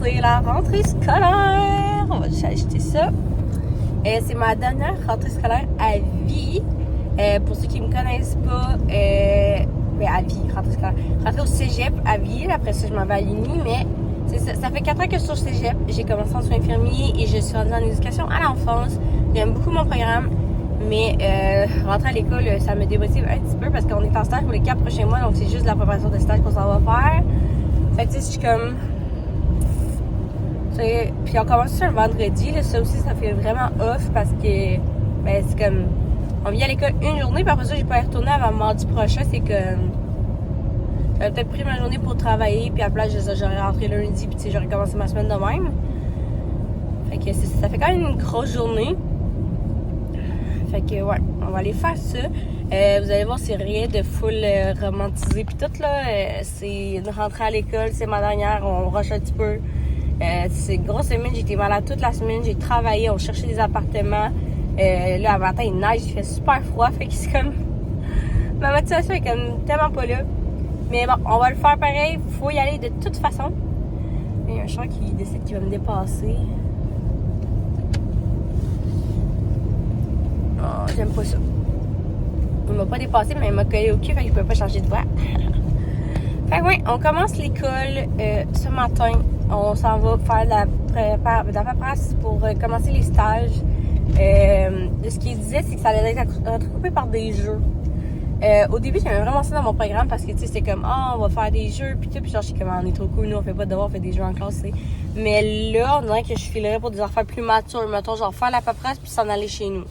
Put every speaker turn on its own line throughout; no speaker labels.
c'est la rentrée scolaire. On va juste acheter ça. C'est ma dernière rentrée scolaire à vie. Pour ceux qui me connaissent pas, à vie, rentrée scolaire. Rentrée au cégep à vie. Après ça, je m'en vais à l'Uni, mais ça fait 4 ans que je suis au cégep. J'ai commencé en soins infirmiers et je suis rendue en éducation à l'enfance. J'aime beaucoup mon programme. Mais rentrer à l'école, ça me démotive un petit peu parce qu'on est en stage pour les 4 prochains mois, donc c'est juste la préparation de stage qu'on s'en va faire. Fait que tu sais, je suis comme... Puis on commence sur un vendredi, là, ça aussi, ça fait vraiment off parce que, ben, c'est comme... On vient à l'école une journée, puis après ça, j'ai pas y retourner avant mardi prochain, c'est que... J'avais peut-être pris ma journée pour travailler, puis à la place, j'aurais rentré lundi, puis tu sais, j'aurais commencé ma semaine de même. Fait que ça fait quand même une grosse journée. Fait que ouais, on va aller faire ça. Vous allez voir, c'est rien de full romantisé pis tout là. C'est une rentrée à l'école, c'est ma dernière, on rush un petit peu. C'est une grosse semaine, j'ai été malade toute la semaine, j'ai travaillé, on cherchait des appartements. Là, à matin, il neige, il fait super froid, fait que c'est comme... Ma motivation est comme tellement pas là. Mais bon, on va le faire pareil, faut y aller de toute façon. Il y a un char qui décide qu'il va me dépasser. Oh, j'aime pas ça. Il m'a pas dépassé, mais il m'a collé au cul, fait que je peux pas changer de voie. Fait que ouais, on commence l'école ce matin. On s'en va faire de la paperasse pour commencer les stages. De ce qu'il disait, c'est que ça allait être regroupé par des jeux. Au début, j'aimais vraiment ça dans mon programme parce que tu sais, c'était comme on va faire des jeux puis tout, puis genre je suis comme on est trop cool, nous on fait pas de devoirs, on fait des jeux en classe, t'sais. Mais là, on dirait que je filerais pour des affaires plus matures, mettons genre faire la paperasse puis s'en aller chez nous.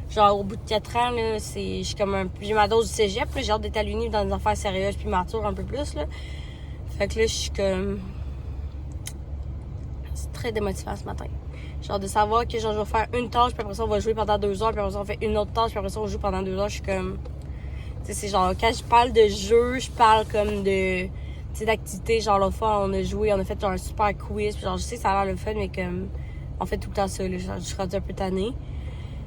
Genre, au bout de 4 ans, là, je suis comme j'ai ma dose du cégep, là, j'ai hâte d'être à l'Uni dans des affaires sérieuses puis matures un peu plus, là. Fait que là, je suis comme... C'est très démotivant ce matin. Genre, de savoir que genre, je vais faire une tâche, puis après ça, on va jouer pendant 2 heures, puis après ça, on fait une autre tâche, puis après ça, on joue pendant 2 heures, je suis comme... Tu sais, c'est genre, quand je parle de jeu, je parle comme de... Tu sais, d'activités, genre, l'autre fois, on a joué, on a fait genre un super quiz, puis genre, je sais que ça a l'air le fun, mais comme... On fait tout le temps ça, là, genre, je suis rendue un peu tannée.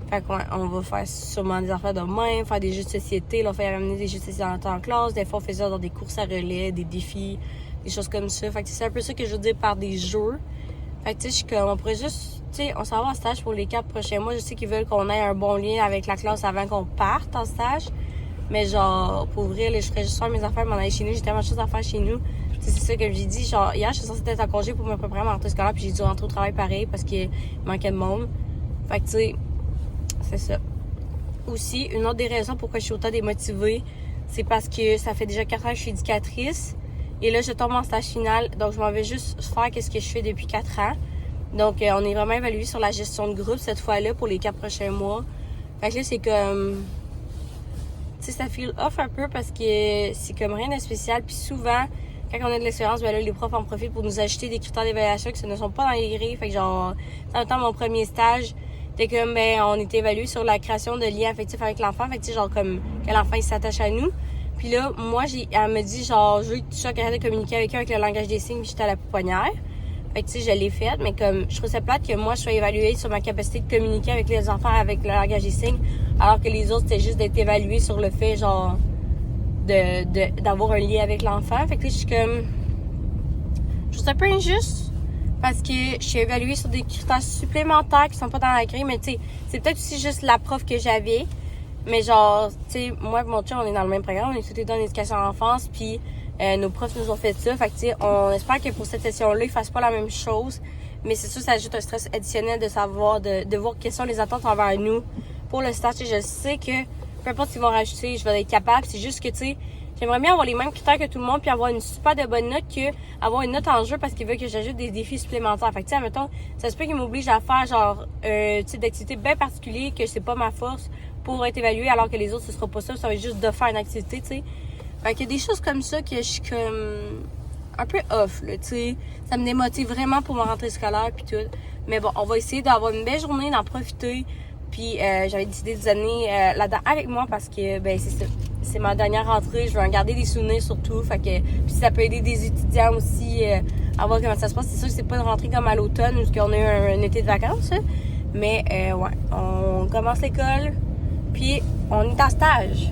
Fait qu'on va faire sûrement des affaires de même, faire des jeux de société. Là, on fait ramener des jeux de société en classe. Des fois, on faisait dans des courses à relais, des défis, des choses comme ça. Fait que c'est un peu ça que je veux dire par des jeux. Fait que tu sais, je suis comme, on pourrait juste, tu sais, on s'en va en stage pour les 4 prochains mois. Je sais qu'ils veulent qu'on ait un bon lien avec la classe avant qu'on parte en stage. Mais genre, pour vrai, là, je ferais juste faire mes affaires, m'en aller chez nous. J'ai tellement de choses à faire chez nous. C'est ça que j'ai dit. Genre, hier, je suis censée être en congé pour me préparer à ma rentrée scolaire, puis j'ai dû rentrer au travail pareil parce qu'il manquait de monde. Fait que tu sais, c'est ça. Aussi, une autre des raisons pourquoi je suis autant démotivée, c'est parce que ça fait déjà 4 ans que je suis éducatrice. Et là, je tombe en stage final. Donc, je m'en vais juste faire ce que je fais depuis 4 ans. Donc, on est vraiment évalué sur la gestion de groupe cette fois-là pour les 4 prochains mois. Fait que là, c'est comme... Tu sais, ça feel off un peu parce que c'est comme rien de spécial. Puis souvent, quand on a de l'expérience, ben là, les profs en profitent pour nous ajouter des critères d'évaluation qui ne sont pas dans les grilles. Fait que genre, en même temps, mon premier stage... C'était comme, ben, on était évalué sur la création de liens affectifs avec l'enfant. Fait que, tu sais, genre, comme, que l'enfant, il s'attache à nous. Puis là, moi, elle me dit, genre, je veux que tu sois capable de communiquer avec eux avec le langage des signes, puis j'étais à la pouponnière. Fait que, tu sais, je l'ai faite, mais comme, je trouve ça plate que moi, je sois évaluée sur ma capacité de communiquer avec les enfants avec le langage des signes, alors que les autres, c'était juste d'être évalués sur le fait, genre, d'avoir un lien avec l'enfant. Fait que, je suis comme, je trouve ça un peu injuste. Parce que je suis évaluée sur des critères supplémentaires qui sont pas dans la grille. Mais tu sais, c'est peut-être aussi juste la prof que j'avais. Mais genre, tu sais, moi et mon chum, on est dans le même programme. On est tous les deux en éducation à l'enfance. Puis nos profs nous ont fait ça. Fait que tu sais, on espère que pour cette session-là, ils fassent pas la même chose. Mais c'est sûr, ça ajoute un stress additionnel de savoir, de voir quelles sont les attentes envers nous pour le stage. Je sais que peu importe ce qu'ils vont rajouter, je vais être capable. C'est juste que, tu sais, j'aimerais bien avoir les mêmes critères que tout le monde puis avoir une super de bonne note que avoir une note en jeu parce qu'ils veulent que j'ajoute des défis supplémentaires. Fait que, tu sais, admettons, ça se peut qu'ils m'obligent à faire, genre, un type d'activité bien particulier que c'est pas ma force pour être évaluée alors que les autres, ce sera pas ça. Ça va être juste de faire une activité, tu sais. Fait qu'il y a des choses comme ça que je suis comme un peu off, là, tu sais. Ça me démotive vraiment pour ma rentrée scolaire puis tout. Mais bon, on va essayer d'avoir une belle journée, d'en profiter. Puis j'avais décidé de vous amener là-dedans avec moi parce que, ben, c'est ça. C'est ma dernière rentrée, je veux en garder des souvenirs surtout. Fait que, puis ça peut aider des étudiants aussi à voir comment ça se passe. C'est sûr que c'est pas une rentrée comme à l'automne où on a eu un été de vacances. Hein. Mais ouais, on commence l'école, puis on est en stage.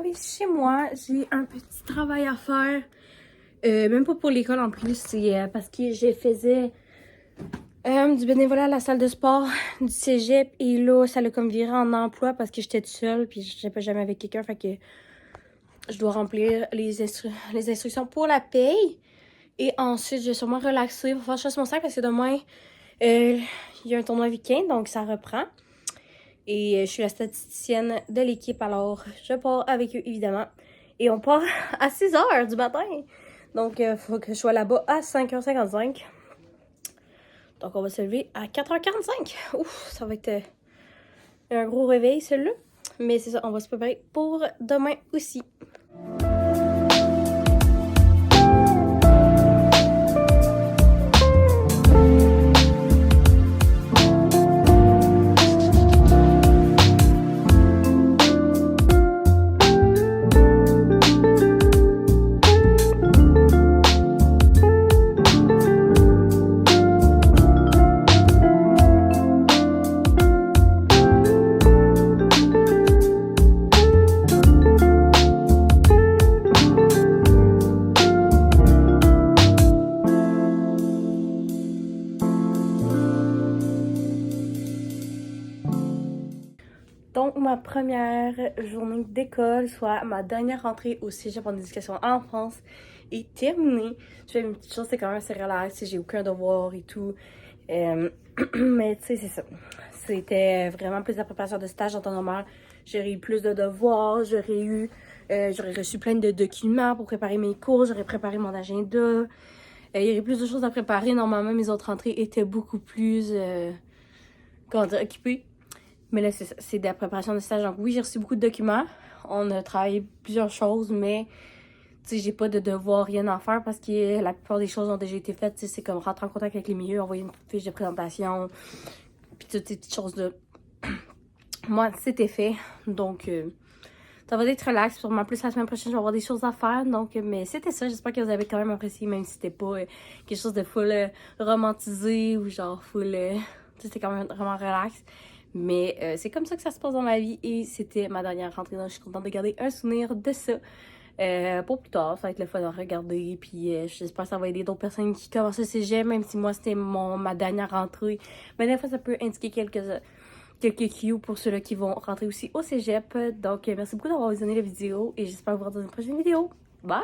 arrivée chez moi. J'ai un petit travail à faire. Même pas pour l'école en plus. C'est parce que je faisais du bénévolat à la salle de sport du cégep. Et là, ça l'a comme viré en emploi parce que j'étais toute seule. Puis je n'étais jamais avec quelqu'un. Fait que je dois remplir les instructions pour la paye. Et ensuite, je vais sûrement relaxer pour faire chasse mon sac parce que demain, il y a un tournoi week-end. Donc, ça reprend. Et je suis la statisticienne de l'équipe, alors je pars avec eux évidemment. Et on part à 6h du matin. Donc il faut que je sois là-bas à 5h55. Donc on va se lever à 4h45. Ouf, ça va être un gros réveil celui-là. Mais c'est ça, on va se préparer pour demain aussi. Donc, ma première journée d'école, soit ma dernière rentrée au cégep en éducation en France, est terminée. Je fais une petite chose, c'est quand même assez relax, j'ai aucun devoir et tout. Mais tu sais, c'est ça. C'était vraiment plus de préparation de stage en temps normal. J'aurais eu plus de devoirs, j'aurais reçu plein de documents pour préparer mes cours, j'aurais préparé mon agenda. Il y aurait plus de choses à préparer. Normalement, mes autres rentrées étaient beaucoup plus, occupées. Mais là, c'est de la préparation de stage. Donc oui, j'ai reçu beaucoup de documents. On a travaillé plusieurs choses, mais tu sais, j'ai pas de devoir, rien à faire parce que la plupart des choses ont déjà été faites. Tu sais, c'est comme rentrer en contact avec les milieux, envoyer une fiche de présentation, puis toutes ces petites choses-là. Moi, c'était fait. Donc, ça va être relax. Sûrement plus la semaine prochaine, je vais avoir des choses à faire. Donc, mais c'était ça. J'espère que vous avez quand même apprécié, même si c'était pas quelque chose de full romantisé ou genre full... c'était quand même vraiment relax. Mais c'est comme ça que ça se passe dans ma vie et c'était ma dernière rentrée. Donc je suis contente de garder un souvenir de ça pour plus tard. Ça va être le fun à regarder. Puis j'espère que ça va aider d'autres personnes qui commencent le cégep, même si moi c'était ma dernière rentrée. Mais des fois ça peut indiquer quelques cues pour ceux-là qui vont rentrer aussi au cégep. Donc merci beaucoup d'avoir visionné la vidéo et j'espère vous voir dans une prochaine vidéo. Bye!